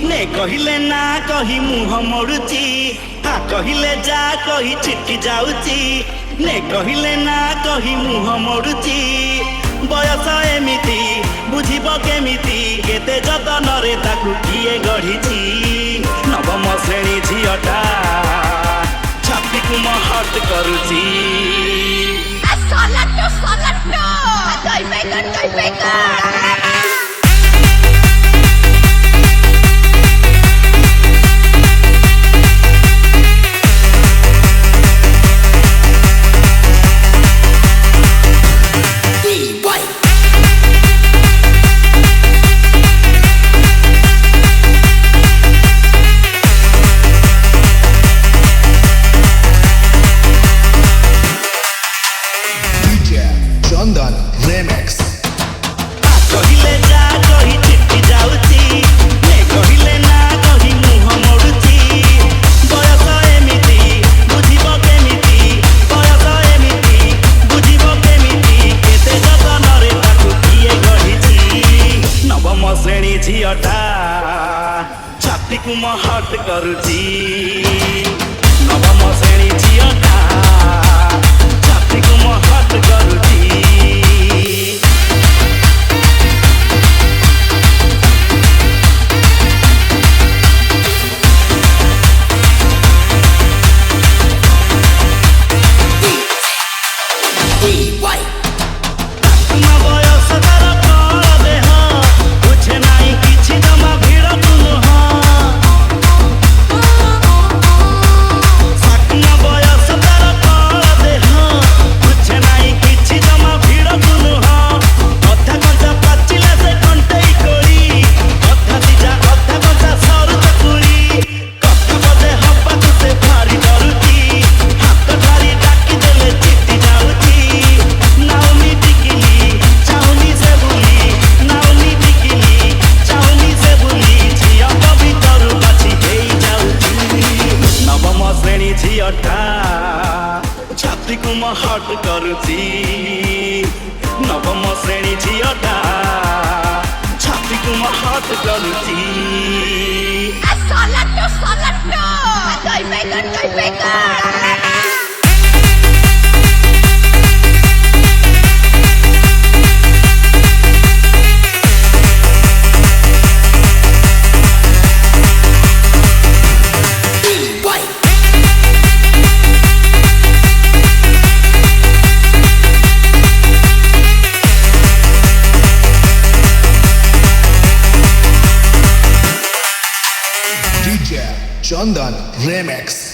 নে কহিলে না কহি মুহ মোড়ুচি হা কহিলে যা কহি ছিটকি যাউচি নে কহিলে না কহি মুহ মোড়ুচি বয়স এমিতি বুঝিব কেমিতি কেতে যতନରେ তাকু কিয়ে গঢ়িছি নবম শ্রেণী ঝিଅଟା ଛାତିକୁ ମହଟ କରୁଛି Chandan Remix কহিলে যা কহি ছিটকি যাউছি নে কহিলে না কহি মুহ মোড়ুছি বয়স এমিতি বুঝিব কেমিতি বয়স এমিতি বুঝিব কেমিতি কেতে যতନରେ তাকু কিয়ে গঢ়িছি নবম শ্রেণী ঝিଅଟା ଛାତିକୁ ମହଟ କରୁଛି ନବମ ଶ୍ରେଣୀ ଝିଅଟା ଛାତିକୁ ମହଟ କରୁଛି ଛାତିକୁ ମହଟ କରୁଛି ନବମ ଶ୍ରେଣୀ ଝିଅଟା ଛାତିକୁ ମହଟ କରୁଛି DJ Chandan Remix